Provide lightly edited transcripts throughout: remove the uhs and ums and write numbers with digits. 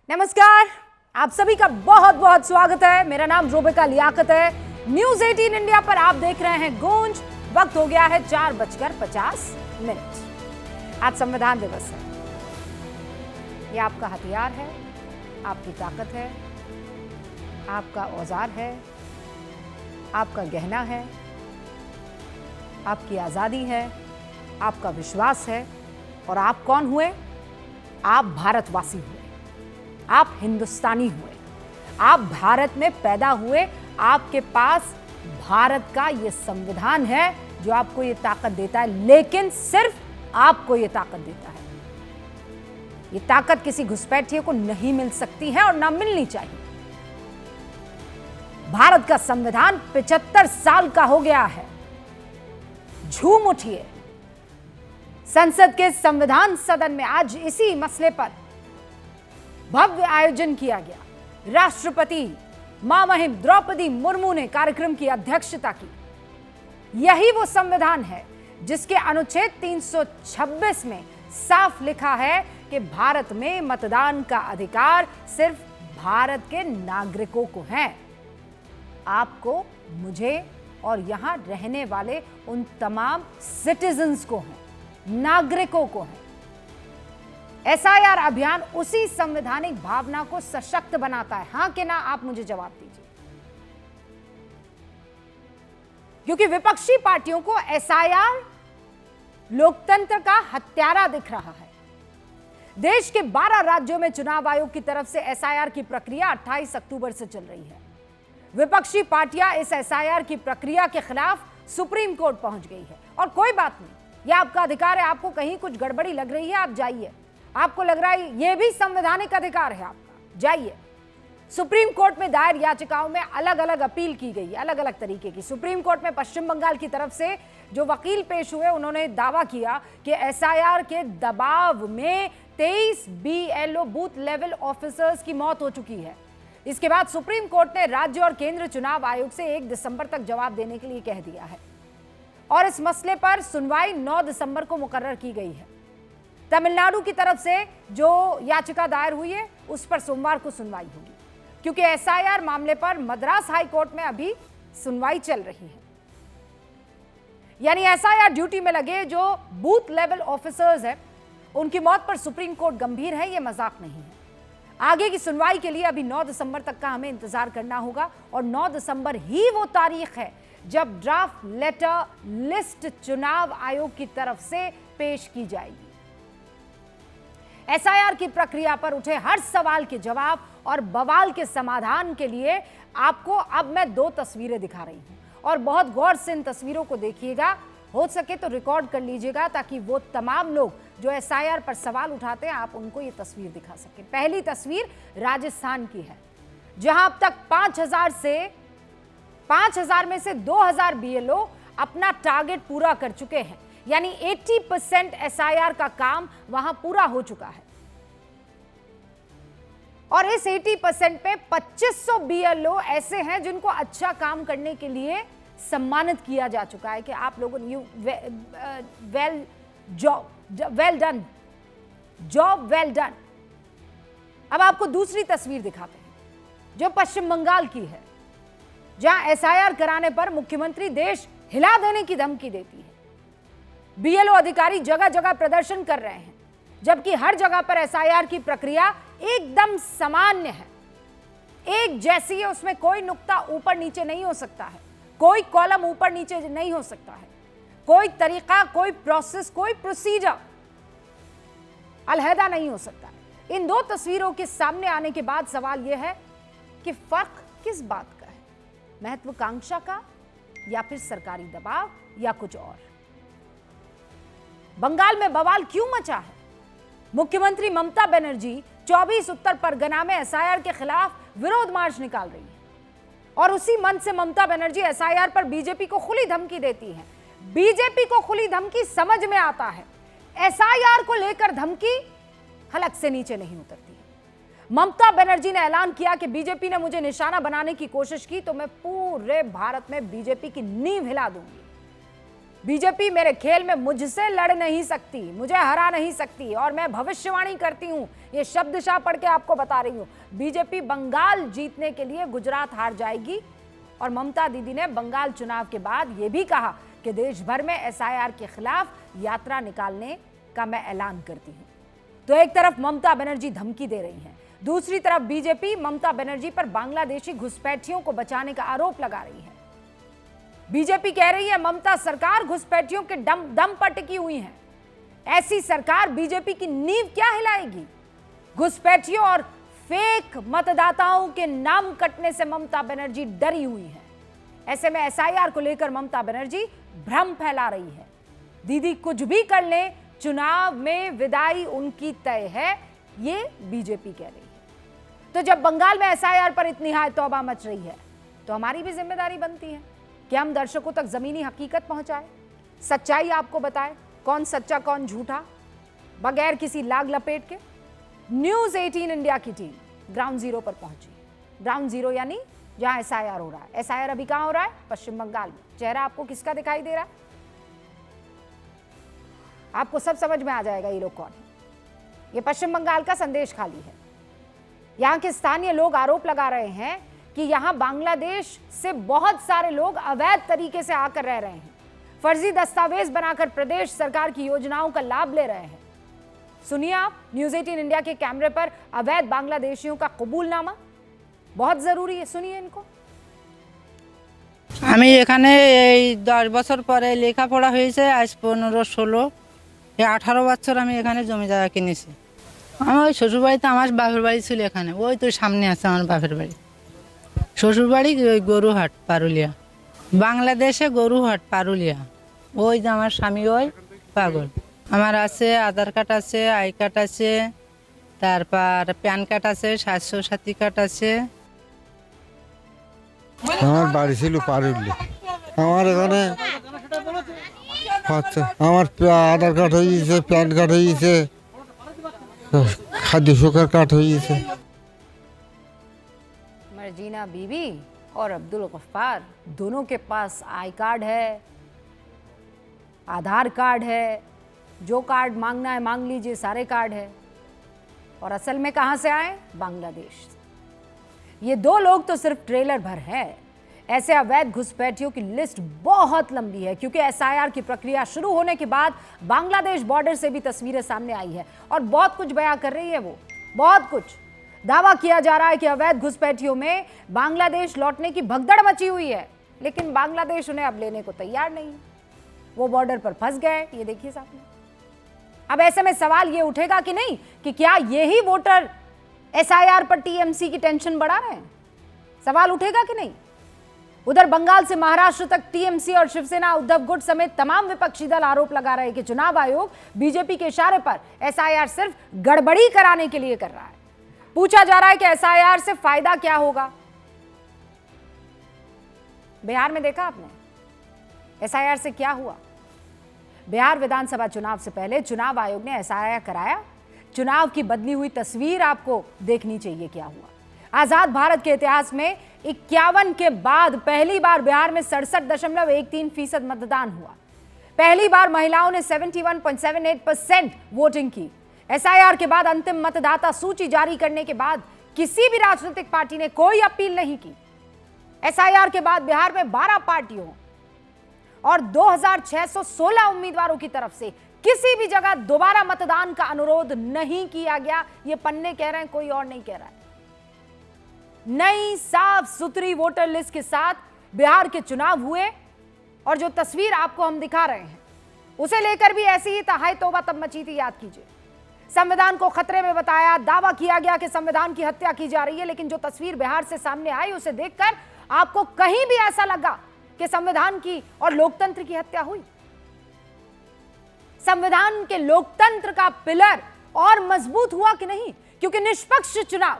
नमस्कार, आप सभी का बहुत बहुत स्वागत है। मेरा नाम रोबिका लियाकत है। न्यूज 18 इंडिया पर आप देख रहे हैं गूंज। वक्त हो गया है 4:50। आज संविधान दिवस है। यह आपका हथियार है, आपकी ताकत है, आपका औजार है, आपका गहना है, आपकी आजादी है, आपका विश्वास है। और आप कौन हुए? आप भारतवासी हुए, आप हिंदुस्तानी हुए, आप भारत में पैदा हुए। आपके पास भारत का यह संविधान है जो आपको यह ताकत देता है, लेकिन सिर्फ आपको यह ताकत देता है। यह ताकत किसी घुसपैठिए को नहीं मिल सकती है और ना मिलनी चाहिए। भारत का संविधान 75 साल का हो गया है। झूम उठिए। संसद के संविधान सदन में आज इसी मसले पर भव्य आयोजन किया गया। राष्ट्रपति महामहिम द्रौपदी मुर्मू ने कार्यक्रम की अध्यक्षता की। यही वो संविधान है जिसके अनुच्छेद 326 में साफ लिखा है कि भारत में मतदान का अधिकार सिर्फ भारत के नागरिकों को है। आपको, मुझे और यहां रहने वाले उन तमाम सिटीजन्स को है, नागरिकों को है। एसआईआर अभियान उसी संवैधानिक भावना को सशक्त बनाता है। हां कि ना? आप मुझे जवाब दीजिए। क्योंकि विपक्षी पार्टियों को एसआईआर लोकतंत्र का हत्यारा दिख रहा है। देश के 12 राज्यों में चुनाव आयोग की तरफ से एसआईआर की प्रक्रिया 28 अक्टूबर से चल रही है। विपक्षी पार्टियां इस एसआईआर की प्रक्रिया के खिलाफ सुप्रीम कोर्ट पहुंच गई है। और कोई बात नहीं, यह आपका अधिकार है। आपको कहीं कुछ गड़बड़ी लग रही है, आप जाइए। आपको लग रहा है यह भी संवैधानिक अधिकार है आपका, जाइए। सुप्रीम कोर्ट में दायर याचिकाओं में अलग अलग अपील की गई, अलग अलग तरीके की। सुप्रीम कोर्ट में पश्चिम बंगाल की तरफ से जो वकील पेश हुए, उन्होंने दावा किया कि एसआईआर के दबाव में 23 बीएलओ बूथ लेवल ऑफिसर्स की मौत हो चुकी है। इसके बाद सुप्रीम कोर्ट ने राज्य और केंद्र चुनाव आयोग से 1 दिसंबर तक जवाब देने के लिए कह दिया है। और इस मसले पर सुनवाई 9 दिसंबर को मुकर्रर की गई है। तमिलनाडु की तरफ से जो याचिका दायर हुई है, उस पर सोमवार को सुनवाई होगी, क्योंकि एसआईआर मामले पर मद्रास हाई कोर्ट में अभी सुनवाई चल रही है। यानी एसआईआर ड्यूटी में लगे जो बूथ लेवल ऑफिसर्स हैं, उनकी मौत पर सुप्रीम कोर्ट गंभीर है, यह मजाक नहीं है। आगे की सुनवाई के लिए अभी 9 दिसंबर तक का हमें इंतजार करना होगा। और 9 दिसंबर ही वो तारीख है जब ड्राफ्ट लेटर लिस्ट चुनाव आयोग की तरफ से पेश की जाएगी। एसआईआर की प्रक्रिया पर उठे हर सवाल के जवाब और बवाल के समाधान के लिए आपको अब मैं 2 तस्वीरें दिखा रही हूं, और बहुत गौर से इन तस्वीरों को देखिएगा। हो सके तो रिकॉर्ड कर लीजिएगा, ताकि वो तमाम लोग जो एसआईआर पर सवाल उठाते हैं, आप उनको ये तस्वीर दिखा सकें। पहली तस्वीर राजस्थान की है, जहां अब तक 5,000 में से 2,000 बीएलओ अपना टारगेट पूरा कर चुके हैं। यानी 80% एसआईआर का काम वहां पूरा हो चुका है। और इस 80% पे 2500 बीएलओ ऐसे हैं जिनको अच्छा काम करने के लिए सम्मानित किया जा चुका है कि आप लोगों ने जॉब वेल डन। अब आपको दूसरी तस्वीर दिखाते हैं, जो पश्चिम बंगाल की है, जहां एसआईआर कराने पर मुख्यमंत्री देश हिला देने की धमकी देती है। बीएलओ अधिकारी जगह जगह प्रदर्शन कर रहे हैं, जबकि हर जगह पर एसआईआर की प्रक्रिया एकदम सामान्य है, एक जैसी है। उसमें कोई नुक्ता ऊपर नीचे नहीं हो सकता है, कोई कॉलम ऊपर नीचे नहीं हो सकता है, कोई तरीका, कोई प्रोसेस, कोई प्रोसीजर अलहदा नहीं हो सकता है। इन 2 तस्वीरों के सामने आने के बाद सवाल यह है कि फर्क किस बात का है? महत्वाकांक्षा का, या फिर सरकारी दबाव, या कुछ और? बंगाल में बवाल क्यों मचा है? मुख्यमंत्री ममता बनर्जी 24 उत्तर परगना में एसआईआर के खिलाफ विरोध मार्च निकाल रही है, और उसी मंच से ममता बनर्जी एसआईआर पर बीजेपी को खुली धमकी देती है। बीजेपी को खुली धमकी समझ में आता है, एसआईआर को लेकर धमकी हलक से नीचे नहीं उतरती है। ममता बनर्जी ने ऐलान किया कि बीजेपी ने मुझे निशाना बनाने की कोशिश की तो मैं पूरे भारत में बीजेपी की नींव हिला दूंगी। बीजेपी मेरे खेल में मुझसे लड़ नहीं सकती, मुझे हरा नहीं सकती, और मैं भविष्यवाणी करती हूं, ये शब्दशः पढ़ के आपको बता रही हूं, बीजेपी बंगाल जीतने के लिए गुजरात हार जाएगी। और ममता दीदी ने बंगाल चुनाव के बाद यह भी कहा कि देश भर में एसआईआर के खिलाफ यात्रा निकालने का मैं ऐलान करती हूं। तो एक तरफ ममता बनर्जी धमकी दे रही हैं, दूसरी तरफ बीजेपी ममता बनर्जी पर बांग्लादेशी घुसपैठियों को बचाने का आरोप लगा रही है। बीजेपी कह रही है ममता सरकार घुसपैठियों के दम पर टिकी हुई है। ऐसी सरकार बीजेपी की नींव क्या हिलाएगी? घुसपैठियों और फेक मतदाताओं के नाम कटने से ममता बनर्जी डरी हुई है। ऐसे में एसआईआर को लेकर ममता बनर्जी भ्रम फैला रही है। दीदी कुछ भी कर ले, चुनाव में विदाई उनकी तय है, ये बीजेपी कह रही है। तो जब बंगाल में एसआईआर पर इतनी हाय तौबा मच रही है, तो हमारी भी जिम्मेदारी बनती है कि हम दर्शकों तक जमीनी हकीकत पहुंचाएं, सच्चाई आपको बताएं, कौन सच्चा कौन झूठा, बगैर किसी लाग लपेट के। न्यूज़ 18 इंडिया की टीम ग्राउंड जीरो पर पहुंची। ग्राउंड जीरो यानी जहां एसआईआर हो रहा है। एसआईआर अभी कहां हो रहा है? पश्चिम बंगाल में। चेहरा आपको किसका दिखाई दे रहा है? आपको सब समझ में आ जाएगा ये लोग कौन है। ये पश्चिम बंगाल का संदेश खाली है। यहां के स्थानीय लोग आरोप लगा रहे हैं कि यहां बांग्लादेश से बहुत सारे लोग अवैध तरीके से आकर रह रहे हैं, फर्जी दस्तावेज बनाकर प्रदेश सरकार की योजनाओं का लाभ ले रहे हैं। सुनिए आप, न्यूज़ 18 इंडिया के कैमरे पर अवैध बांग्लादेशियों का कबूलनामा बहुत जरूरी है। सुनिए इनको। আমি এখানে এই 10 বছর পরে লেখাপড়া হয়েছে, আজ 15-16 এই 18 বছর আমি এখানে জমি জায়গা কিনেছি। আমার ওই শ্বশুরবাড়িতে আমার বাপের বাড়ি ছিল, এখানে ওই তো সামনে আছে আমার বাপের বাড়ি। শ্বশুরবাড়ি ওই গরুহাট পারুলিয়া, বাংলাদেশে গরুহাট পারুলিয়া। ওই যে আমার স্বামী ওই পাগল। আমার আছে আধার কার্ড আছে, আই কার্ড আছে, তারপর প্যান কার্ড আছে, স্বাস্থ্য সাথী কার্ড আছে। আমার বাড়ি ছিল পারুলি। আমার এখানে আচ্ছা আমার আধার কার্ড হয়ে গেছে, প্যান কার্ড হয়ে গেছে, খাদ্য সুরক্ষার কার্ড হয়ে গেছে। मर्जीना बीबी और अब्दुल गफ्फार दोनों के पास आई कार्ड है, आधार कार्ड है, जो कार्ड मांगना है मांग लीजिए, सारे कार्ड है। और असल में कहां से आए? बांग्लादेश। ये दो लोग तो सिर्फ ट्रेलर भर है। ऐसे अवैध घुसपैठियों की लिस्ट बहुत लंबी है, क्योंकि एसआईआर की प्रक्रिया शुरू होने के बाद बांग्लादेश बॉर्डर से भी तस्वीरें सामने आई है और बहुत कुछ बयां कर रही है। वो बहुत कुछ दावा किया जा रहा है कि अवैध घुसपैठियों में बांग्लादेश लौटने की भगदड़ मची हुई है, लेकिन बांग्लादेश उन्हें अब लेने को तैयार नहीं है। वो बॉर्डर पर फंस गए, ये देखिए सामने। अब ऐसे में सवाल ये उठेगा कि नहीं कि क्या यही वोटर एसआईआर पर टीएमसी की टेंशन बढ़ा रहे हैं? सवाल उठेगा कि नहीं? उधर बंगाल से महाराष्ट्र तक टीएमसी और शिवसेना, उद्धव गुट समेत तमाम विपक्षी दल आरोप लगा रहे हैं कि चुनाव आयोग बीजेपी के इशारे पर एसआईआर सिर्फ गड़बड़ी कराने के लिए कर रहा है। पूछा जा रहा है कि एसआईआर से फायदा क्या होगा? बिहार में देखा आपने एसआईआर से क्या हुआ? बिहार विधानसभा चुनाव से पहले चुनाव आयोग ने एसआईआर कराया। चुनाव की बदली हुई तस्वीर आपको देखनी चाहिए क्या हुआ। आजाद भारत के इतिहास में 51 के बाद पहली बार बिहार में 67.13% मतदान हुआ। पहली बार महिलाओं ने 71.78% वोटिंग की। एसआईआर के बाद अंतिम मतदाता सूची जारी करने के बाद किसी भी राजनीतिक पार्टी ने कोई अपील नहीं की। एसआईआर के बाद बिहार में 12 पार्टियों और 2616 उम्मीदवारों की तरफ से किसी भी जगह दोबारा मतदान का अनुरोध नहीं किया गया। ये पन्ने कह रहे हैं, कोई और नहीं कह रहा है। नई साफ सुथरी वोटर लिस्ट के साथ बिहार के चुनाव हुए और जो तस्वीर आपको हम दिखा रहे हैं उसे लेकर भी ऐसी ही हाय तौबा तब मची थी, याद कीजिए। संविधान को खतरे में बताया, दावा किया गया कि संविधान की हत्या की जा रही है, लेकिन जो तस्वीर बिहार से सामने आई उसे देखकर आपको कहीं भी ऐसा लगा कि संविधान की और लोकतंत्र की हत्या हुई? संविधान के लोकतंत्र का पिलर और मजबूत हुआ कि नहीं? क्योंकि निष्पक्ष चुनाव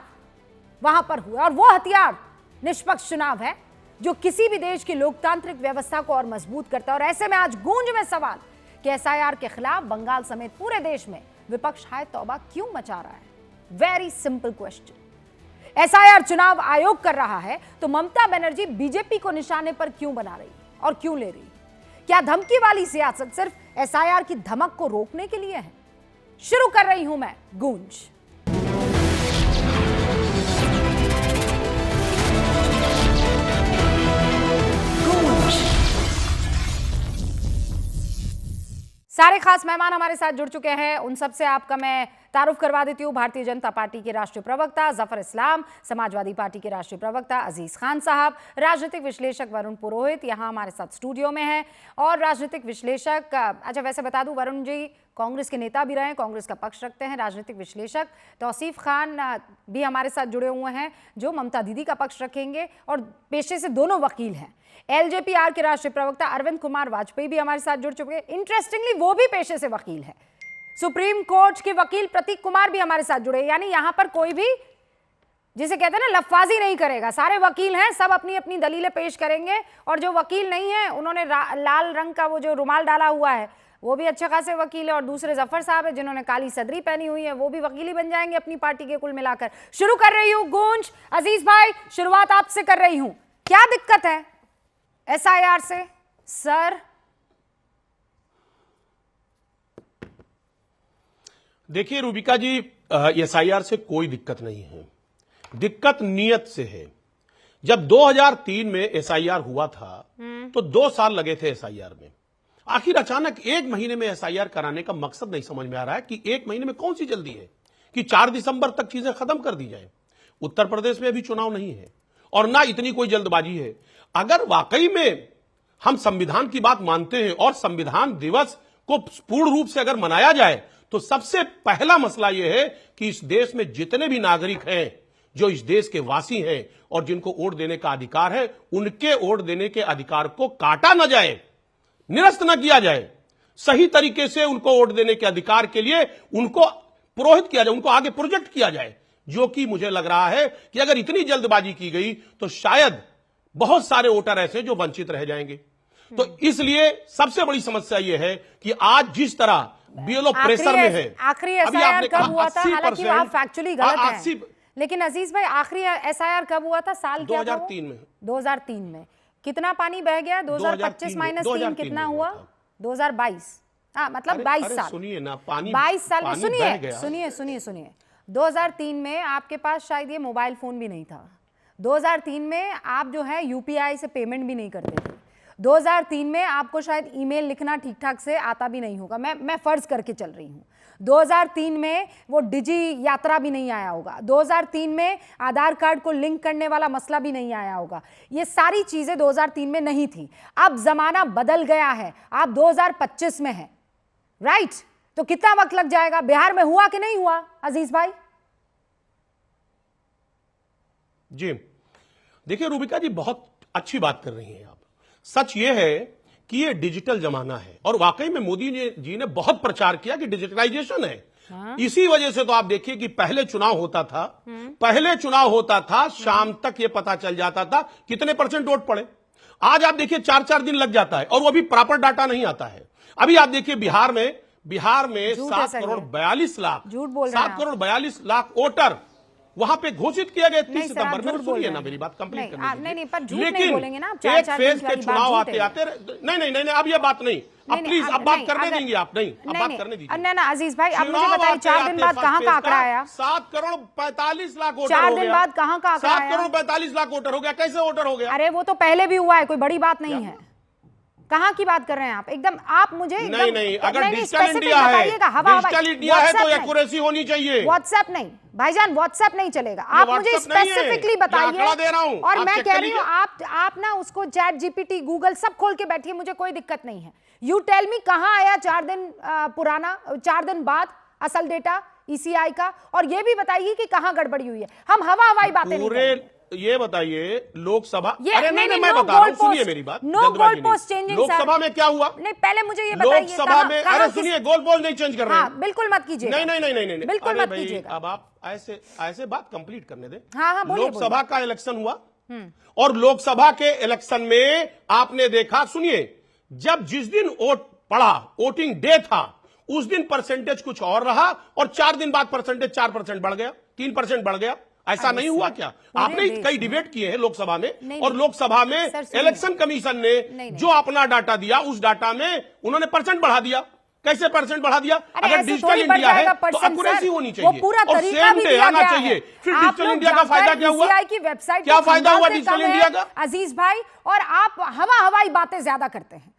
वहां पर हुआ और वो हथियार निष्पक्ष चुनाव है जो किसी भी देश की लोकतांत्रिक व्यवस्था को और मजबूत करता है। और ऐसे में आज गूंज में सवाल कि एसआईआर के खिलाफ बंगाल समेत पूरे देश में विपक्ष हाय तौबा क्यों मचा रहा है? Very simple question. एसआईआर चुनाव आयोग कर रहा है तो ममता बनर्जी बीजेपी को निशाने पर क्यों बना रही है और क्यों ले रही है? क्या धमकी वाली सियासत सिर्फ एसआईआर की धमक को रोकने के लिए है? शुरू कर रही हूं मैं गूंज। सारे खास मेहमान हमारे साथ जुड़ चुके हैं। उन सब से आपका मैं तारुफ करवा देती हूँ। भारतीय जनता पार्टी के राष्ट्रीय प्रवक्ता जफर इस्लाम, समाजवादी पार्टी के राष्ट्रीय प्रवक्ता अजीज खान साहब, राजनीतिक विश्लेषक वरुण पुरोहित यहाँ हमारे साथ स्टूडियो में है, और राजनीतिक विश्लेषक, अच्छा वैसे बता दूं वरुण जी कांग्रेस के नेता भी रहे, कांग्रेस का पक्ष रखते हैं। राजनीतिक विश्लेषक तौसीफ खान भी हमारे साथ जुड़े हुए हैं जो ममता दीदी का पक्ष रखेंगे, और पेशे से दोनों वकील हैं। एलजेपीआर के राष्ट्रीय प्रवक्ता अरविंद कुमार वाजपेयी भी हमारे साथ जुड़ चुके हैं। इंटरेस्टिंगली वो भी पेशे से वकील है। सुप्रीम कोर्ट के वकील प्रतीक कुमार भी हमारे साथ जुड़े। यानी यहां पर कोई भी जिसे कहते हैं ना लफाजी नहीं करेगा, सारे वकील हैं, सब अपनी अपनी दलीलें पेश करेंगे। और जो वकील नहीं है उन्होंने लाल रंग का वो जो रुमाल डाला हुआ है वो भी अच्छे खासे वकील है, और दूसरे जफर साहब है जिन्होंने काली सदरी पहनी हुई है, वो भी वकील ही बन जाएंगे अपनी पार्टी के कुल मिलाकर। शुरू कर रही हूं गूंज। अजीज भाई शुरुआत आपसे कर रही हूं, क्या दिक्कत है एसआईआर से? सर देखिए रूबिका जी, एसआईआर से कोई दिक्कत नहीं है, दिक्कत नियत से है। जब 2003 में एसआईआर हुआ था तो 2 साल लगे थे एसआईआर में। आखिर अचानक 1 महीने में एसआईआर कराने का मकसद नहीं समझ में आ रहा है कि 1 महीने में कौन सी जल्दी है कि 4 दिसंबर तक चीजें खत्म कर दी जाए। उत्तर प्रदेश में अभी चुनाव नहीं है और ना इतनी कोई जल्दबाजी है। अगर वाकई में हम संविधान की बात मानते हैं और संविधान दिवस को पूर्ण रूप से अगर मनाया जाए तो सबसे पहला मसला यह है कि इस देश में जितने भी नागरिक हैं जो इस देश के वासी हैं और जिनको वोट देने का अधिकार है, उनके वोट देने के अधिकार को काटा न जाए, निरस्त न किया जाए। सही तरीके से उनको वोट देने के अधिकार के लिए उनको पुरोहित किया जाए, उनको आगे प्रोजेक्ट किया जाए। जो कि मुझे लग रहा है कि अगर इतनी जल्दबाजी की गई तो शायद बहुत सारे वोटर ऐसे जो वंचित रह जाएंगे। तो इसलिए सबसे बड़ी समस्या यह है कि आज जिस तरह बीएलओ प्रेशर में है। आखिरी एसआईआर कब हुआ था? हालांकि आप फैक्चुअली गलत हैं, लेकिन अजीज भाई आखिरी एसआईआर कब हुआ था? साल क्या? 2003 में। 2003 में कितना पानी बह गया? 2025 माइनस 3 कितना हुआ? 2022। मतलब 22 साल। सुनिए ना, पानी 22 साल में सुनिए 2003 में आपके पास शायद ये मोबाइल फोन भी नहीं था। 2003 में आप जो है यूपीआई से पेमेंट भी नहीं करते थे। 2003 में आपको शायद ईमेल लिखना ठीक ठाक से आता भी नहीं होगा, मैं फर्ज करके चल रही हूँ। 2003 में वो डिजी यात्रा भी नहीं आया होगा। 2003 में आधार कार्ड को लिंक करने वाला मसला भी नहीं आया होगा। ये सारी चीजें 2003 में नहीं थी। अब जमाना बदल गया है, आप 2025 में हैं, राइट? तो कितना वक्त लग जाएगा? बिहार में हुआ कि नहीं हुआ अजीज भाई? जी देखिए रूबिका जी, बहुत अच्छी बात कर रही हैं आप। सच ये है कि ये डिजिटल जमाना है और वाकई में मोदी जी ने बहुत प्रचार किया कि डिजिटलाइजेशन है। इसी वजह से तो आप देखिए कि पहले चुनाव होता था शाम तक ये पता चल जाता था कितने % वोट पड़े। आज आप देखिए 4-4 दिन लग जाता है और वो भी प्रॉपर डाटा नहीं आता है। अभी आप देखिए बिहार में 7 करोड़ 42 लाख 7 करोड़ 42 लाख वोटर वहां पे घोषित किया गया 30 सितंबर में। सुनिए ना मेरी बात कंप्लीट करने दीजिए। पर झूठ नहीं बोलेंगे ना आप। एक फेज के चुनाव आते नहीं, अब ये बात नहीं, अब प्लीज अब बात करने देंगे आप। नहीं, अब बात करने दीजिए। ना अजीज भाई, अब मुझे बताइए 4 दिन बाद कहां का आंकड़ा आया? 7 करोड़ 45 लाख वोटर 4 दिन बाद कहां का आंकड़ा आया? 7 करोड़ 45 लाख वोटर हो गया। कैसे वोटर हो गया? अरे वो तो पहले भी हुआ है, कोई बड़ी बात नहीं है। कहां की बात कर रहे हैं आप? एकदम आप मुझे नहीं, अगर डिजिटल इंडिया है तो एक्यूरेसी होनी चाहिए। व्हाट्सएप नहीं भाईजान, व्हाट्सएप नहीं चलेगा। आप मुझे स्पेसिफिकली बताइए। और मैं कह रही हूँ आप ना उसको चैट जीपीटी गूगल सब खोल के बैठिए, मुझे कोई दिक्कत नहीं है। यू टेल मी कहां आया 4 दिन पुराना, 4 दिन बाद असल डेटा ईसीआई का? और ये भी बताइए कि कहां गड़बड़ी हुई है। हम हवाई बातें नहीं करेंगे। ये बताइए लोकसभा, अरे नहीं, मैं बता रहा हूं, सुनिए मेरी बात। No goal post changing. Lok Sabha में क्या हुआ? नहीं, पहले मुझे ये बताइए। लोकसभा में अरे सुनिए, गोल पोस्ट नहीं चेंज कर रहे हैं। बिल्कुल मत कीजिए। नहीं, बिल्कुल मत कीजिएगा। अब आप ऐसे बात कंप्लीट करने दें। हाँ, लोकसभा का इलेक्शन हुआ और लोकसभा के इलेक्शन में आपने देखा, सुनिए, जब जिस दिन वोट पड़ा, वोटिंग डे था, उस दिन परसेंटेज कुछ और रहा और 4 दिन बाद परसेंटेज 4% बढ़ गया, 3% बढ़ गया। ऐसा नहीं हुआ क्या? आपने कई डिबेट किए हैं लोकसभा में, नहीं, और लोकसभा में सर, सुनिए। इलेक्शन कमीशन ने नहीं। जो अपना डाटा दिया उस डाटा में उन्होंने परसेंट बढ़ा दिया। कैसे परसेंट बढ़ा दिया? अरे अगर ऐसे डिजिटल थोड़ी बढ़ इंडिया है जाएगा तो परसेंट, एक्यूरेसी सर। होनी वो चाहिए पूरा और तरीका सेम भी डे दिया आना गया चाहिए। है। फिर आप डिजिटल लोग इंडिया का जाकर फायदा क्या हुआ? ECI की वेबसाइट क्या पे फायदा हुआ खंगालते डिजिटल कम इंडिया है, का? अजीज भाई, और आप हवा हवाई बातें ज्यादा करते हैं।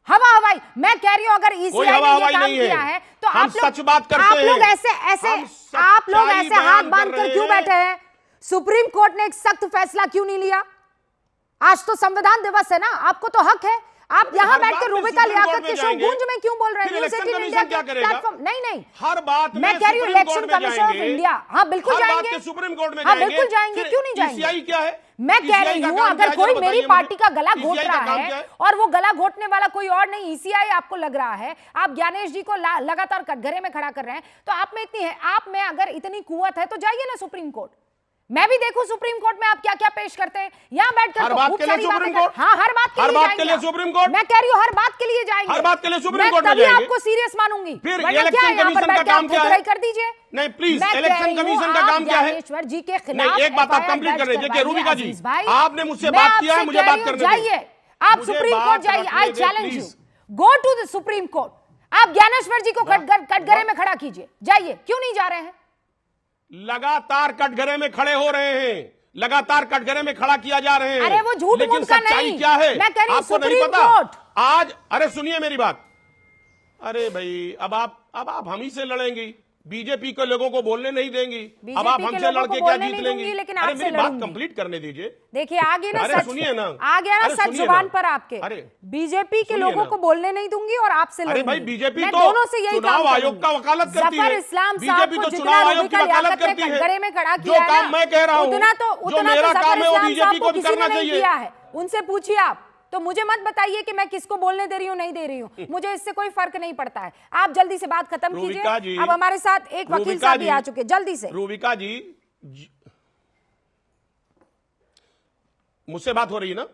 हवा हवाई, मैं कह रही हूं अगर ECI कोई ने हवा ये हवाई काम नहीं है। किया है तो हम आप लोग सच बात करते आप लोग हैं। ऐसे ऐसे हम आप लोग सच्चाई ऐसे हाथ बयान बांध कर कर रहे क्यों हैं। बैठे हैं? सुप्रीम कोर्ट ने एक सख्त फैसला क्यों नहीं लिया? आज तो संविधान दिवस है ना, आपको तो हक है। आप यहाँ हर बैठ बात कर में रूबिका सुप्रीम लियाकत कोर्ट के में शो जाएंगे। गूंज में क्यों बोल रहे हैं? फिर न्यूज़ इलेक्शन 18 कमीशन इंडिया क्या के करेगा? प्लेटफॉर्म नहीं हर बात में मैं कह रही हूँ सुप्रीम इलेक्शन कोर्ट में कमीशन ऑफ जाएंगे। इंडिया, हाँ बिल्कुल हर बात जाएंगे, के सुप्रीम कोर्ट में हाँ जाएंगे। बिल्कुल जाएंगे, फिर क्यों नहीं जाएंगे? ECI क्या है? मैं कह ECI रही का हूँ काम क्या अगर है? कोई जरा मेरी बताइए पार्टी मुझे। का गला घोट ECI का रहा काम क्या है और वो गला घोटने वाला कोई और नहीं ECI आपको लग रहा है, आप ज्ञानेश जी को लगातार कटघरे में खड़ा कर रहे हैं, तो आप में इतनी है, आप में अगर इतनी कुव्वत है तो जाइए ना सुप्रीम कोर्ट, मैं भी देखूं सुप्रीम कोर्ट में आप क्या क्या पेश करते हैं। यहाँ बैठकर हर तो बात खूब के लिए सारी बातें सुप्रीम कर- कोर्ट? हाँ हर बात के हर लिए बात जाएंगे के लिए आप। Supreme court? मैं कह रही हूँ हर बात के लिए जाएंगे, हर बात के लिए सुप्रीम मैं कोर्ट में तभी जाएंगे। आपको सीरियस मानूंगी, फिर वरना क्या इलेक्शन है, यहाँ पर कमीशन बैठ का के काम आप क्या है? फुकराई कर दीजिए। नहीं प्लीज, मैं कह इलेक्शन रही हूँ, कमीशन का आप काम क्या है? ज्ञानेश्वर जी के खिलाफ नहीं, एक बात आप FIR कंप्लीट कर दर्ज लीजिए। करवाइए, रूबिका जी, अजीज भाई, आपने मुझसे मैं बात किया है, आपसे मुझे कह बात रही हूँ, करने दीजिए। जाइए आप मुझे सुप्रीम बात कोर्ट जाइए, रखने आई दे, challenge you, please. Go to the supreme court, आप ज्ञानेश्वर जी को कटघरे में खड़ा कीजिए, जाइए, क्यों नहीं जा रहे हैं? लगातार कटघरे में खड़े हो रहे हैं, लगातार कटघरे में खड़ा किया जा रहे हैं। अरे वो झूठ लेकिन मूठ का सच्चाई नहीं। क्या है मैं कह रही हूं आपको नहीं सुप्रीम पता? कोर्ट। आज अरे सुनिए मेरी बात, अरे भाई अब आप हम ही से लड़ेंगी, बीजेपी के लोगों को बोलने नहीं देंगी। अब आप बीजेपी के हमसे लोगों लड़के को क्या बोलने जीत नहीं लेंगी? दूंगी, लेकिन अरे आपसे मेरी बात लड़ूंगी। कंप्लीट करने दीजिए। देखिए आ गया ना अरे सच, सुनिए ना, आ गया ना अरे सच सुनिए जुबान ना। पर आपके। अरे बीजेपी के सुनिए लोगों ना। को बोलने नहीं दूंगी और आपसे अरे लड़ूंगी। भाई बीजेपी मैं तो दोनों से यही चुनाव काम आयोग का करूंगी। वकालत करती जफर है। इस्लाम साहब बीजेपी को तो जितना चुनाव आयोग की रूबिका वकालत लियाकत ने करती है। कटघरे में खड़ा जो किया है काम ना, मैं कह रहा हूं, उतना जो तो मेरा जफर काम है वो इस्लाम बीजेपी साहब को भी किसी ने करना नहीं चाहिए। किया है। उनसे पूछिए आप, तो मुझे मत बताइए कि मैं किसको बोलने दे रही हूँ नहीं दे रही हूँ, मुझे इससे कोई फर्क नहीं पड़ता है। आप जल्दी से बात खत्म रूबिका जी, कीजिए। अब हमारे साथ एक वकील रूबिका साहब भी जी, आ चुके हैं, जल्दी से। रूबिका जी मुझसे बात हो रही है ना?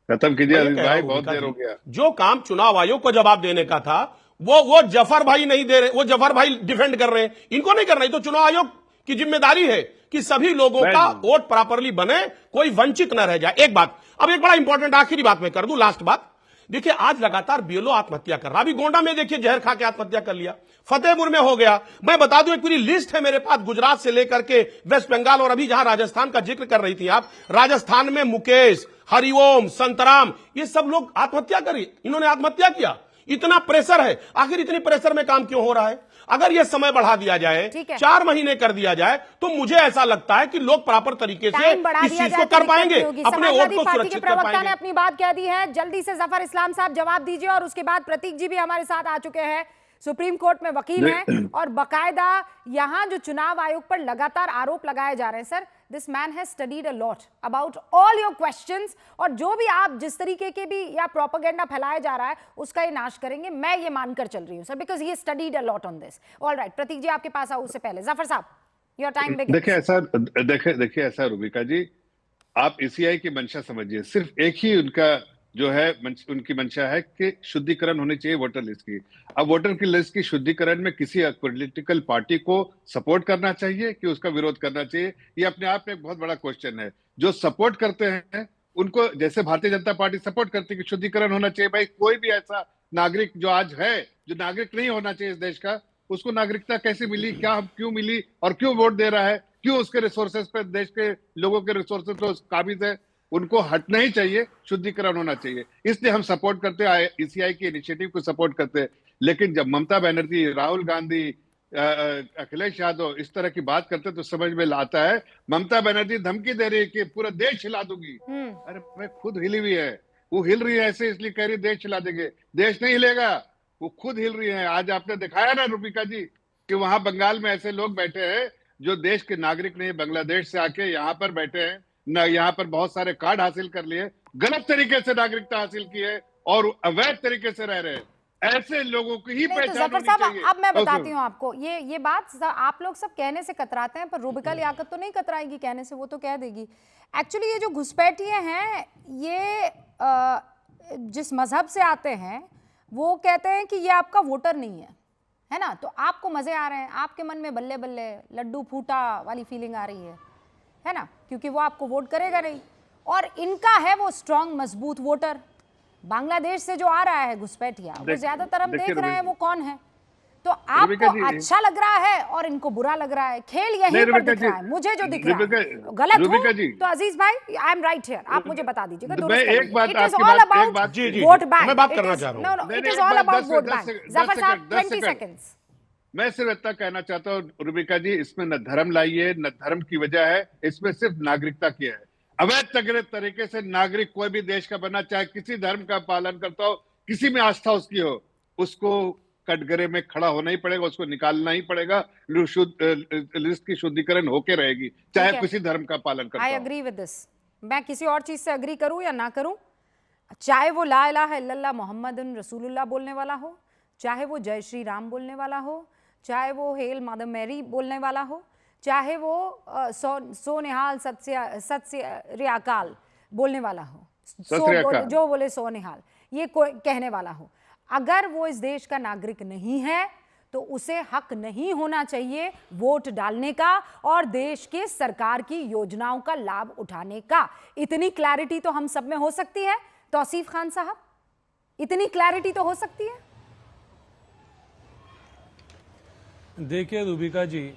खत्म कीजिए मैं ये अजीज कह रहा भाई, हूं, बहुत रूबिका देर जी, हो गया। जो काम चुनाव आयोग को जवाब देने का था वो जफर भाई नहीं दे रहे, वो जफर भाई डिफेंड कर रहे हैं, इनको नहीं करना। ये तो चुनाव आयोग की जिम्मेदारी है कि सभी लोगों का वोट प्रॉपरली बने, कोई वंचित न रह जाए। एक बात, अब एक बड़ा इंपॉर्टेंट आखिरी बात मैं कर दूं, लास्ट बात। देखिए आज लगातार बीएलओ आत्महत्या कर रहा, अभी गोंडा में देखिए जहर खा के आत्महत्या कर लिया, फतेहपुर में हो गया। मैं बता दूं एक पूरी लिस्ट है मेरे पास, गुजरात से लेकर के वेस्ट बंगाल, और अभी जहां राजस्थान का जिक्र कर रही थी आप, राजस्थान में मुकेश, हरिओम, संतराम, ये सब लोग आत्महत्या करी, इन्होंने आत्महत्या किया। इतना प्रेशर है, आखिर इतनी प्रेशर में काम क्यों हो रहा है? अगर यह समय बढ़ा दिया जाए, 4 महीने कर दिया जाए, तो मुझे ऐसा लगता है कि लोग प्रॉपर तरीके से इस चीज को कर पाएंगे, अपने वोट को सुरक्षित कर प्रवक्ता ने पाएंगे। अपनी बात कह दी है। जल्दी से जफर इस्लाम साहब जवाब दीजिए, और उसके बाद प्रतीक जी भी हमारे साथ आ चुके हैं, सुप्रीम कोर्ट में वकील हैं और बकायदा यहां जो चुनाव आयोग पर लगातार आरोप लगाए जा रहे हैं। Sir, this man has studied a lot about all your questions, और जो भी आप जिस तरीके के भी या प्रोपेगेंडा फैलाया जा रहा है उसका ये नाश करेंगे, मैं ये मानकर चल रही हूं sir, because he studied a lot on this. Alright, Prateek ji आपके पास आओ, उससे पहले जफर साहब, योर टाइम बिगिंस। देखिए ऐसा रूबिका जी, आप ईसीआई की मंशा समझिए, सिर्फ एक ही उनका जो है उनकी मंशा है कि शुद्धिकरण होनी चाहिए वोटर लिस्ट की। अब वोटर की लिस्ट की शुद्धिकरण में किसी पॉलिटिकल पार्टी को सपोर्ट करना चाहिए कि उसका विरोध करना चाहिए, ये अपने आप में एक बहुत बड़ा क्वेश्चन है। जो सपोर्ट करते हैं उनको, जैसे भारतीय जनता पार्टी सपोर्ट करती है कि शुद्धिकरण होना चाहिए, भाई कोई भी ऐसा नागरिक जो आज है, जो नागरिक नहीं होना चाहिए इस देश का, उसको नागरिकता कैसे मिली, क्या क्यों मिली, और क्यों वोट दे रहा है, क्यों उसके रिसोर्सेज पे, देश के लोगों के रिसोर्सेज पे काबिज है, उनको हटना ही चाहिए, शुद्धिकरण होना चाहिए। इसलिए हम सपोर्ट करते हैं, ईसीआई के इनिशिएटिव को सपोर्ट करते हैं। लेकिन जब ममता बनर्जी, राहुल गांधी, अखिलेश यादव इस तरह की बात करते तो समझ में आता है, ममता बनर्जी धमकी दे रही है कि पूरा देश हिला दूंगी। अरे मैं खुद हिली हुई है, वो हिल रही है ऐसे इसलिए कह रही देश हिला देंगे, देश नहीं हिलेगा, वो खुद हिल रही है। आज आपने दिखाया ना रूबिका जी कि वहां बंगाल में ऐसे लोग बैठे हैं जो देश के नागरिक नहीं, बांग्लादेश से आके यहाँ पर बैठे हैं ना, यहाँ पर बहुत सारे कार्ड हासिल कर लिए, गलत तरीके से नागरिकता हासिल की है और अवैध तरीके से रह रहे हैं। ऐसे लोगों की ही पहचान होनी चाहिए। अब मैं बताती हूँ आपको, ये बात आप लोग सब कहने से कतराते हैं, पर रूबिका लियाकत तो नहीं कतराएगी कहने से, वो तो कह देगी। एक्चुअली ये जो घुसपैठिए हैं, ये जिस मजहब से आते हैं वो कहते हैं कि ये आपका वोटर नहीं है, है ना? तो आपको मजे आ रहे हैं, आपके मन में बल्ले बल्ले लड्डू फूटा वाली फीलिंग आ रही है ना? क्योंकि वो आपको वोट करेगा नहीं। और इनका है वो स्ट्रांग मजबूत वोटर। बांग्लादेश से जो आ रहा है घुसपैठिया, वो ज्यादातर हम देख रहे हैं वो कौन है। तो आपको अच्छा लग रहा है और इनको बुरा लग रहा है। खेल यहीं पर दिख रहा है, मुझे जो दिख रहा है गलत हो तो अजीज भाई आई एम राइट हियर, आप मुझे बता दीजिएगा। एक बात वोट बैंक, मैं बात करना चाह रहा हूं। No it is all about vote bank. Zafar sahab 20 seconds. मैं सिर्फ इतना कहना चाहता हूँ रूबिका जी, इसमें न धर्म लाइए न धर्म की वजह है, इसमें सिर्फ नागरिकता की है। अवैध तरीके से नागरिक कोई भी देश का बना, चाहे किसी धर्म का पालन करता हो, किसी में आस्था उसकी हो, उसको कटघरे में खड़ा होना ही पड़ेगा, उसको निकालना ही पड़ेगा। लिस्ट की शुद्धिकरण होके रहेगी, चाहे किसी धर्म का पालन करता हो। I agree with this. मैं किसी और चीज से एग्री करूं या ना करूं, चाहे वो ला इलाहा इल्लल्लाह मोहम्मदुन रसूलुल्लाह बोलने वाला हो, चाहे वो जय श्री राम बोलने वाला हो, चाहे वो हेल मदर मैरी बोलने वाला हो, चाहे वो सो निहाल सत श्री अकाल बोलने वाला हो, जो बोले सो निहाल ये कोई कहने वाला हो, अगर वो इस देश का नागरिक नहीं है तो उसे हक नहीं होना चाहिए वोट डालने का और देश के सरकार की योजनाओं का लाभ उठाने का। इतनी क्लैरिटी तो हम सब में हो सकती है तौसीफ खान साहब, इतनी क्लैरिटी तो हो सकती है। देखिए रूबिका जी,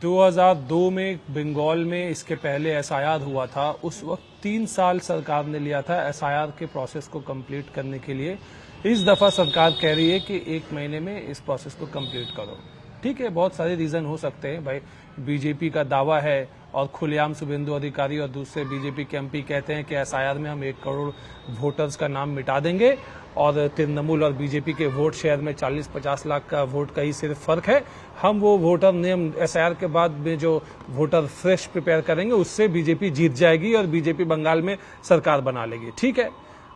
2002 में बंगाल में इसके पहले एसआईआर हुआ था। उस वक्त 3 साल सरकार ने लिया था एसआईआर के प्रोसेस को कंप्लीट करने के लिए। इस दफा सरकार कह रही है कि 1 महीने में इस प्रोसेस को कंप्लीट करो। ठीक है, बहुत सारे रीजन हो सकते हैं भाई। बीजेपी का दावा है और खुलेआम शुभेंदु अधिकारी और दूसरे बीजेपी के एमपी कहते हैं कि एसआईआर में हम 1 करोड़ वोटर्स का नाम मिटा देंगे और तृणमूल और बीजेपी के वोट शेयर में 40-50 लाख का वोट का ही सिर्फ फर्क है। हम वो वोटर नेम एसआईआर के बाद में जो वोटर फ्रेश प्रिपेयर करेंगे उससे बीजेपी जीत जाएगी और बीजेपी बंगाल में सरकार बना लेगी। ठीक है,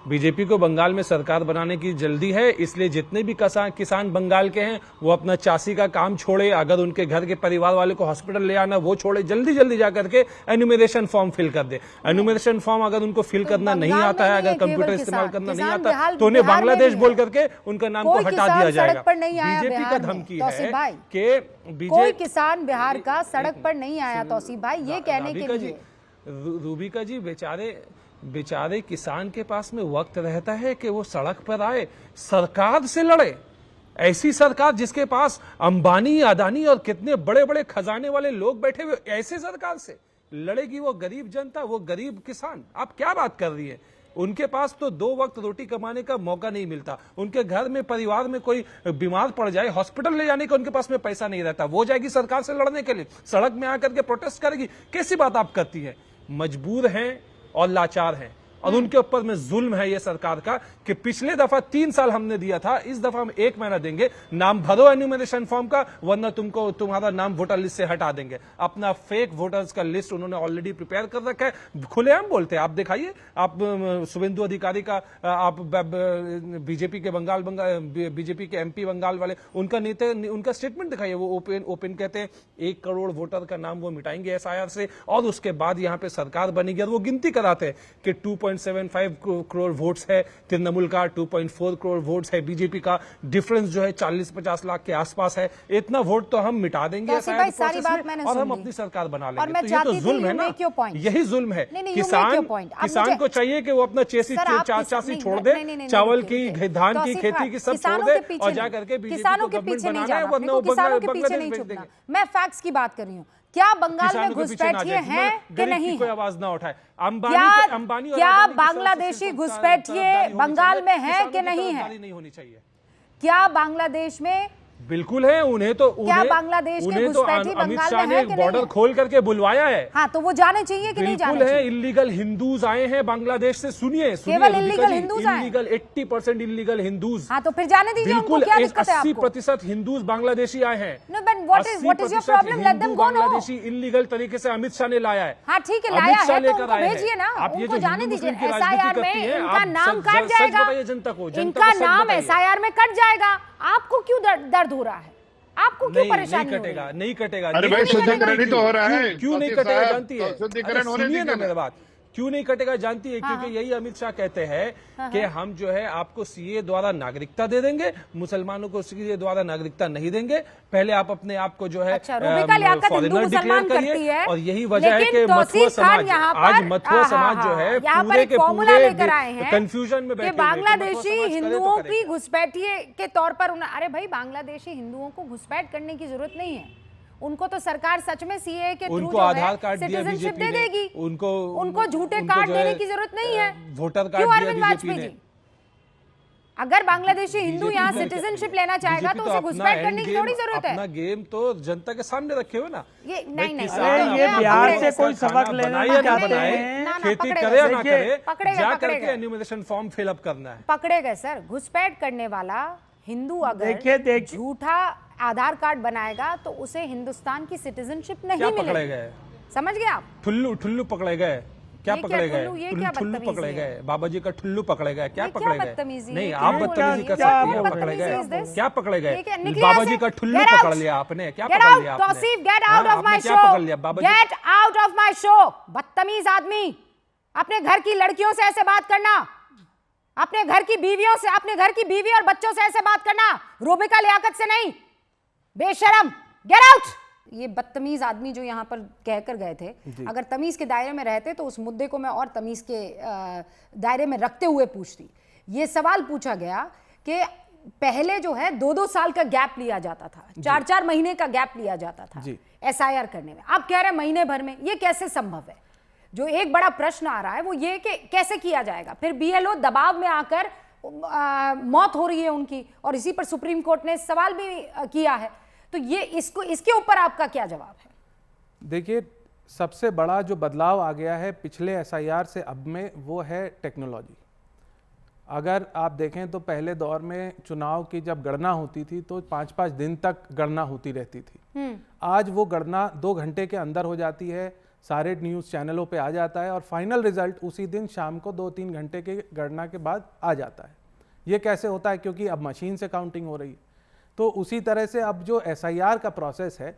बीजेपी को बंगाल में सरकार बनाने की जल्दी है, इसलिए जितने भी किसान बंगाल के हैं वो अपना चासी का काम छोड़े, अगर उनके घर के परिवार वाले को हॉस्पिटल ले आना वो छोड़े, जल्दी जल्दी जाकर के एनुमरेशन फॉर्म फिल कर दे। एनुमरेशन फॉर्म अगर उनको फिल करना नहीं आता है, अगर कंप्यूटर इस्तेमाल करना नहीं आता तो उन्हें बांग्लादेश बोल करके उनका नाम को हटा दिया जाएगा। बीजेपी का धमकी है कि कोई किसान बिहार का सड़क पर नहीं आया तौसीफ भाई, ये कहने के लिए। रूबिका जी, बेचारे किसान के पास में वक्त रहता है कि वो सड़क पर आए, सरकार से लड़े। ऐसी सरकार जिसके पास अंबानी, अदानी और कितने बड़े बड़े खजाने वाले लोग बैठे हुए, ऐसे सरकार से लड़ेगी वो गरीब जनता, वो गरीब किसान। आप क्या बात कर रही है? उनके पास तो 2 वक्त रोटी कमाने का मौका नहीं मिलता। उनके घर में परिवार में कोई बीमार पड़ जाए, हॉस्पिटल ले जाने का उनके पास में पैसा नहीं रहता। वो जाएगी सरकार से लड़ने के लिए, सड़क में आकर के प्रोटेस्ट करेगी। कैसी बात आप करती है? मजबूर हैं और लाचार हैं और उनके ऊपर में जुल्म है ये सरकार का कि पिछले दफा 3 साल हमने दिया था, इस दफा हम 1 महीना देंगे। नाम भरो एन्यूमरेशन फॉर्म का, वरना तुम्हारा नाम वोटर लिस्ट से हटा देंगे। अपना फेक वोटर्स का लिस्ट उन्होंने ऑलरेडी प्रिपेयर कर रखा है। खुलेआम बोलते हैं, आप दिखाइए, आप शुभेंदु अधिकारी का, आप बीजेपी के बीजेपी के एमपी बंगाल वाले, उनका नेता, उनका स्टेटमेंट दिखाइए। वो ओपन कहते हैं 1 करोड़ वोटर का नाम वो मिटाएंगे एसआईआर से और उसके बाद यहां पे सरकार बनेगी। और वो गिनती कराते हैं कि 2.75 करोड़ वोट्स है तृणमूल का, 2.4 करोड़ वोट्स है बीजेपी का, डिफरेंस जो है 40-50 लाख के आसपास है। इतना वोट तो हम मिटा देंगे और हम अपनी सरकार बना लेंगे। तो ये तो जुल्म है ना, यही जुल्म है। किसान को चाहिए कि वो अपना चासी छोड़ दे, चावल की, धान की खेती की सब छोड़ दे और जाकर के किसानों के पीछे नहीं जाना, किसानों के पीछे नहीं छुपना। मैं फैक्ट्स की बात कर रही हूँ। क्या बंगाल में घुसपैठिए हैं कि नहीं? कोई आवाज ना उठाए। क्या बांग्लादेशी घुसपैठिए बंगाल में है कि नहीं है? नहीं होनी चाहिए। क्या बांग्लादेश में बिल्कुल है। उन्हें तो बांग्लादेश के घुसपैठी अमित शाह ने बॉर्डर खोल करके बुलवाया है। हाँ, तो वो जाने चाहिए कि नहीं जाने चाहिए? इल्लीगल हिंदूज आए हैं बांग्लादेश से। सुनिए, केवल इल्लीगल हिंदूज आए? Illegal 80% illegal Hindus. हाँ, तो फिर जाने दीजिए उनको, क्या दिक्कत है आपको? 80% हिंदूज बांग्लादेशी आए हैं। No, but what is your problem? Let them go. Bangladeshi illegal तरीके से अमित शाह ने लाया है। हाँ, ठीक है, लाया है तो उनको भेजिए ना, उनको जाने दीजिए। एसआईआर में इनका नाम कट जाएगा, जनता को, इनका नाम एसआईआर में कट जाएगा। आपको क्यों दर्द हो रहा है? आपको क्यों परेशानी हो रही है? नहीं कटेगा। अरे भाई, शुद्धिकरण ही तो हो रहा है। क्यों नहीं कटेगा जानती है? शुद्धिकरण होने सुनिए ना मेरी बात। क्यों नहीं कटेगा जानती है? क्योंकि यही अमित शाह कहते हैं कि हम जो है आपको सीए द्वारा नागरिकता दे देंगे, मुसलमानों को सीए द्वारा नागरिकता नहीं देंगे। पहले आप अपने आप को जो है अच्छा, रूबिका लियाकत हिंदू मुसलमान करती है, और यही वजह है कि लेकिन मथुआ तौसीफ खान समाज, यहाँ आज पर मथुआ समाज जो है यहाँ पर पूरे एक के फॉर्मूला पूरे लेकर आए हैं कंफ्यूजन में कि बैठे हुए हैं कि मथुआ बांग्लादेशी समाज करे तो हिंदुओं की करेगा। घुसपैठिए के तौर पर अरे भाई, बांग्लादेशी हिंदुओं को घुसपैठ करने की जरूरत नहीं है, उनको तो सरकार सच में सीए के थ्रू उनको जो आधार है कार्ड दिया सिटीजनशिप बीजेपी दे ने, देगी, उनको झूठे उनको कार्ड जो है, देने की जरूरत नहीं है। वोटर कार्ड क्यों दिया अरविंद बीजेपी वाजपेयी ने। जी? अगर बांग्लादेशी हिंदू बीजेपी यहाँ में सिटीजनशिप लेना चाहेगा बीजेपी तो उसे अपना घुसपैठ एंड करने की गेम, थोड़ी जरूरत अपना है। गेम तो जनता के सामने रखे हुए ना। ये नहीं किसान ये अपना बिहार खाना से कोई सबक लेना बनाए नहीं या ना चाहते बनाए, हैं। ना, खेती पकड़ेगा। करे या ना देखिए, करे, पकड़ेगा, जा पकड़ेगा। करके एन्यूमरेशन फॉर्म फिलअप करना है। पकड़े गए सर। घुसपैठ करने वाला हिंदू अगर देखिए। झूठा आधार कार्ड बनाएगा तो उसे हिंदुस्तान की सिटीजनशिप नहीं क्या पकड़े मिलेगी। गए? समझ गए आप? ठुल्लू पकड़े गए। क्या ये क्या पकड़े गए? ठुल्लू? ये क्या ठुल्लू बदतमीजी पकड़े है? गए, बाबा जी का ठुल्लू पकड़े गए। क्या ये क्या पकड़े गए? बदतमीजी नहीं, है? आप क्या बदतमीजी कर क्या सकती हैं। बोल पकड़े रहे गए, हैं? क्या पकड़े गए? निकलिए बाबा यहाँ जी से। का ठुल्लू Get पकड़ out! लिया आपने। क्या Get पकड़ out! लिया आपने? तौसीफ, get out हाँ, of my आपने क्या show! पकड़ लिया? बाबा जी Get out of my show! बदतमीज आदमी, अपने घर की लड़कियों से ऐसे बात करना, अपने घर की बीवियों से, अपने घर की बीवी और बच्चों से ऐसे बात करना, रूबिका लियाकत से नहीं। बेशरम, गेट आउट! ये बदतमीज आदमी जो यहाँ पर कहकर गए थे, अगर तमीज के दायरे में रहते तो उस मुद्दे को मैं और तमीज के दायरे में रखते हुए पूछती। ये सवाल पूछा गया कि पहले जो है 2-2 साल का गैप लिया जाता था, 4-4 महीने का गैप लिया जाता था एसआईआर करने में। अब कह रहे हैं महीने भर में। ये कैसे संभव है? जो एक बड़ा प्रश्न आ रहा है वो ये कि कैसे किया जाएगा। फिर बीएलओ दबाव में आकर मौत हो रही है उनकी, और इसी पर सुप्रीम कोर्ट ने सवाल भी किया है। तो ये इसके ऊपर आपका क्या जवाब है? देखिए, सबसे बड़ा जो बदलाव आ गया है पिछले एसआईआर से अब में, वो है टेक्नोलॉजी। अगर आप देखें तो पहले दौर में चुनाव की जब गणना होती थी तो 5-5 दिन तक गणना होती रहती थी। आज वो गणना 2 घंटे के अंदर हो जाती है, सारे न्यूज़ चैनलों पे आ जाता है और फाइनल रिजल्ट उसी दिन शाम को 2-3 घंटे के गणना के बाद आ जाता है। ये कैसे होता है? क्योंकि अब मशीन से काउंटिंग हो रही है। तो उसी तरह से अब जो एसआईआर का प्रोसेस है,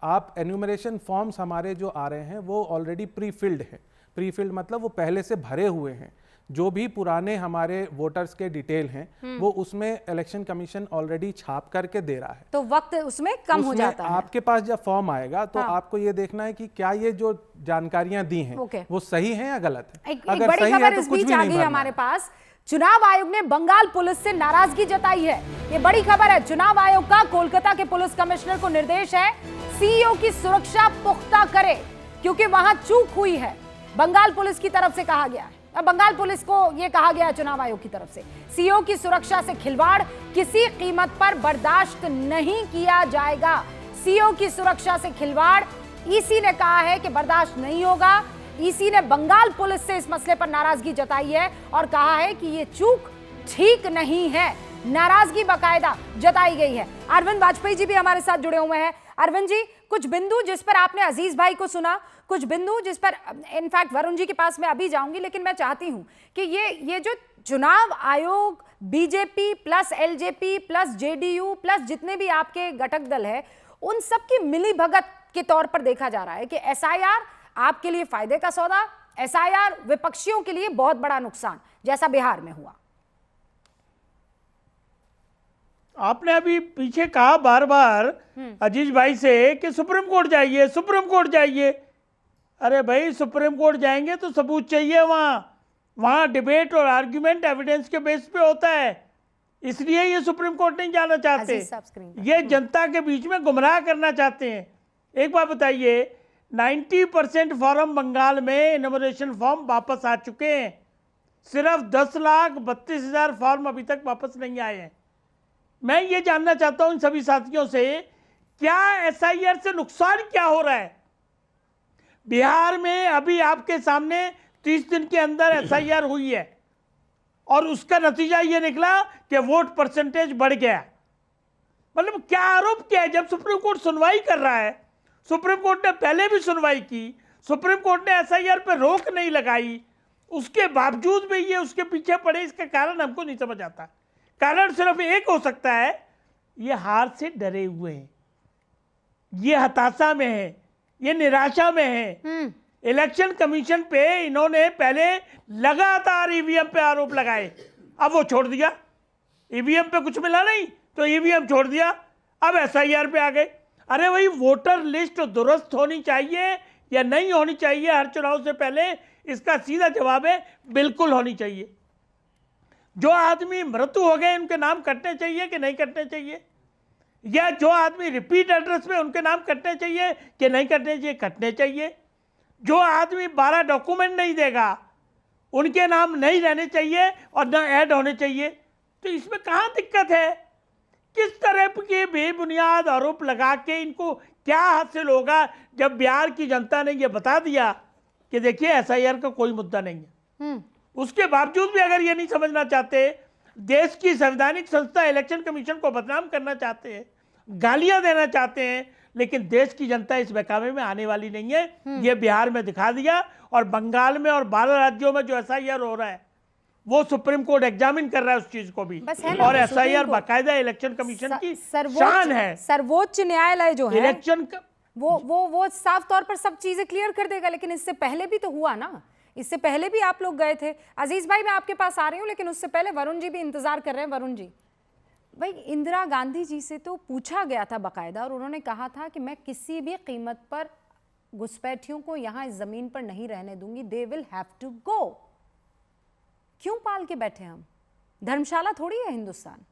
आप एन्यूमरेशन फॉर्म्स हमारे जो आ रहे हैं वो ऑलरेडी प्री फिल्ड है। प्री फिल्ड मतलब वो पहले से भरे हुए हैं। जो भी पुराने हमारे वोटर्स के डिटेल हैं वो उसमें इलेक्शन कमीशन ऑलरेडी छाप करके दे रहा है। तो वक्त उसमें कम हो जाता है। आपके पास जब फॉर्म आएगा तो आपको ये देखना है कि क्या ये जो जानकारियां दी हैं वो सही हैं या गलत है। एक बड़ी खबर इस बीच आ गई हमारे पास। चुनाव आयोग ने बंगाल पुलिस से नाराजगी जताई है। ये बड़ी खबर है। चुनाव आयोग का कोलकाता के पुलिस कमिश्नर को निर्देश है, सीईओ की सुरक्षा पुख्ता करे, क्योंकि वहां चूक हुई है। बंगाल पुलिस की तरफ से कहा गया है, अब बंगाल पुलिस को यह कहा गया है चुनाव आयोग की तरफ से, सीईओ की सुरक्षा से खिलवाड़ किसी कीमत पर बर्दाश्त नहीं किया जाएगा। सीईओ की सुरक्षा से खिलवाड़ ईसी ने कहा है कि बर्दाश्त नहीं होगा। ईसी ने बंगाल पुलिस से इस मसले पर नाराजगी जताई है और कहा है कि यह चूक ठीक नहीं है। नाराजगी बाकायदा जताई गई है। अरविंद वाजपेयी जी भी हमारे साथ जुड़े हुए हैं। अरविंद जी, कुछ बिंदु जिस पर आपने अजीज भाई को सुना, कुछ बिंदु जिस पर इनफैक्ट वरुण जी के पास मैं अभी जाऊंगी, लेकिन मैं चाहती हूं कि ये जो चुनाव आयोग BJP plus LJP plus JDU plus जितने भी आपके घटक दल है, उन सब की मिली भगत के तौर पर देखा जा रहा है कि एसआईआर आपके लिए फायदे का सौदा, एसआईआर विपक्षियों के लिए बहुत बड़ा नुकसान, जैसा बिहार में हुआ। आपने अभी पीछे कहा बार बार अजीज भाई से कि सुप्रीम कोर्ट जाइए, सुप्रीम कोर्ट जाइए। अरे भाई, सुप्रीम कोर्ट जाएंगे तो सबूत चाहिए। वहाँ डिबेट और आर्ग्यूमेंट एविडेंस के बेस पे होता है, इसलिए ये सुप्रीम कोर्ट नहीं जाना चाहते। ये जनता के बीच में गुमराह करना चाहते हैं। एक बात बताइए, 90% फॉर्म बंगाल में इनोमिनेशन फॉर्म वापस आ चुके हैं, सिर्फ 10,32,000 फॉर्म अभी तक वापस नहीं आए हैं। मैं ये जानना चाहता हूं इन सभी साथियों से, क्या एसआईआर से नुकसान क्या हो रहा है? बिहार में अभी आपके सामने 30 दिन के अंदर एसआईआर हुई है और उसका नतीजा ये निकला कि वोट परसेंटेज बढ़ गया। मतलब क्या आरोप किया है? जब सुप्रीम कोर्ट सुनवाई कर रहा है, सुप्रीम कोर्ट ने पहले भी सुनवाई की, सुप्रीम कोर्ट ने एसआईआर पर रोक नहीं लगाई, उसके बावजूद भी ये उसके पीछे पड़े। इसका कारण हमको नहीं समझ आता। कारण सिर्फ एक हो सकता है, ये हार से डरे हुए हैं, ये हताशा में है, ये निराशा में है इलेक्शन कमीशन पे इन्होंने पहले लगातार ईवीएम पे आरोप लगाए, अब वो छोड़ दिया। ईवीएम पे कुछ मिला नहीं तो ईवीएम छोड़ दिया, अब एसआईआर पे आ गए। अरे भाई, वोटर लिस्ट दुरुस्त होनी चाहिए या नहीं होनी चाहिए हर चुनाव से पहले? इसका सीधा जवाब है बिल्कुल होनी चाहिए। जो आदमी मृत्यु हो गए उनके नाम कटने चाहिए कि नहीं कटने चाहिए? या जो आदमी रिपीट एड्रेस पे उनके नाम कटने चाहिए कि नहीं कटने चाहिए? कटने चाहिए। जो आदमी 12 डॉक्यूमेंट नहीं देगा उनके नाम नहीं रहने चाहिए और ना ऐड होने चाहिए। तो इसमें कहाँ दिक्कत है? किस तरह के बेबुनियाद आरोप लगा के इनको क्या हासिल होगा जब बिहार की जनता ने यह बता दिया कि देखिए एसआईआर का कोई मुद्दा नहीं है। उसके बावजूद भी अगर ये नहीं समझना चाहते, देश की संवैधानिक संस्था इलेक्शन कमीशन को बदनाम करना चाहते हैं, गालियां देना चाहते हैं, लेकिन देश की जनता इस बहकावे में आने वाली नहीं है। ये बिहार में दिखा दिया और बंगाल में और 12 राज्यों में जो एसआईआर हो रहा है वो सुप्रीम कोर्ट एग्जामिन कर रहा है उस चीज को भी। बस है ना, और सुप्रीम एसआईआर कोर्ट। बाकायदा इलेक्शन कमीशन की शान है। सर्वोच्च न्यायालय जो है इलेक्शन का वो साफ तौर पर सब चीजें क्लियर कर देगा। लेकिन इससे पहले भी तो हुआ ना, इससे पहले भी आप लोग गए थे। अजीज भाई, मैं आपके पास आ रही हूँ, लेकिन उससे पहले वरुण जी भी इंतजार कर रहे हैं। वरुण जी भाई, इंदिरा गांधी जी से तो पूछा गया था बाकायदा और उन्होंने कहा था कि मैं किसी भी कीमत पर घुसपैठियों को यहाँ इस जमीन पर नहीं रहने दूंगी, they will have to go. क्यों पाल के बैठे हम? धर्मशाला थोड़ी है हिंदुस्तान।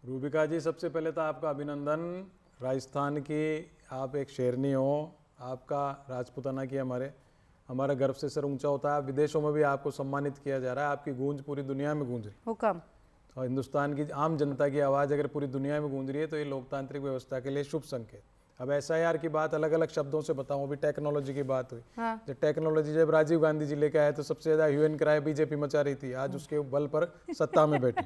रूबिका जी, सबसे पहले तो आपका अभिनंदन। राजस्थान की आप एक शेरनी हो, आपका राजपूताना की हमारा गर्व से सर ऊंचा होता है। विदेशों में भी आपको सम्मानित किया जा रहा है, आपकी गूंज पूरी दुनिया में गूंज रही। हुक्म। और हिंदुस्तान की आम जनता की आवाज़ अगर पूरी दुनिया में गूंज रही है तो ये लोकतांत्रिक व्यवस्था के लिए शुभ संकेत। अब एसआईआर की बात अलग अलग शब्दों से बताऊं, अभी टेक्नोलॉजी की बात हुई। जब टेक्नोलॉजी जब राजीव गांधी जी लेके आए तो सबसे ज्यादा ह्यू एंड क्राई बीजेपी मचा रही थी, आज उसके बल पर सत्ता में बैठी।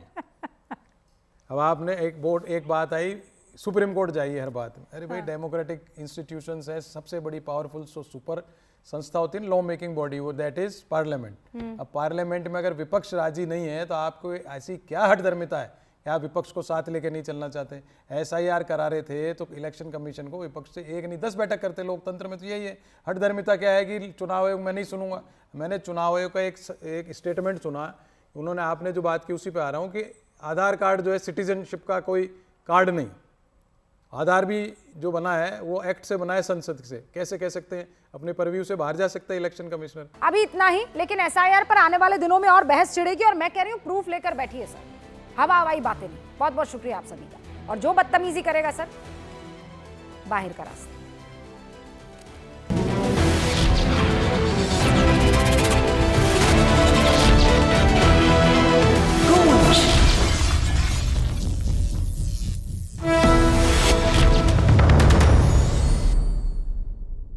अब आपने एक बात आई, सुप्रीम कोर्ट जाइए हर बात में। अरे भाई, डेमोक्रेटिक इंस्टीट्यूशंस है, सबसे बड़ी पावरफुल सुपर संस्था होती है लॉ मेकिंग बॉडी, वो दैट इज पार्लियामेंट। अब पार्लियामेंट में अगर विपक्ष राजी नहीं है तो आपको ऐसी क्या हठधर्मिता है कि आप विपक्ष को साथ लेके नहीं चलना चाहते? एसआईआर करा रहे थे तो इलेक्शन कमीशन को विपक्ष से 1 नहीं 10 बैठक करते। लोकतंत्र में तो यही है। हठधर्मिता क्या है कि चुनाव आयोग मैं नहीं सुनूंगा। मैंने चुनाव आयोग का एक स्टेटमेंट सुना, उन्होंने, आपने जो बात की उसी पे आ रहा हूँ कि आधार कार्ड जो है सिटीजनशिप का कोई कार्ड नहीं। आधार भी जो बना है वो एक्ट से बना है, संसद से। कैसे कह सकते हैं? अपने परव्यू से बाहर जा सकता है इलेक्शन कमिश्नर। अभी इतना ही, लेकिन एसआईआर पर आने वाले दिनों में और बहस छिड़ेगी और मैं कह रही हूँ प्रूफ लेकर बैठिए सर, हवा हवाई बातें नहीं। बहुत बहुत शुक्रिया आप सभी का। और जो बदतमीजी करेगा सर, बाहर का रास्ता।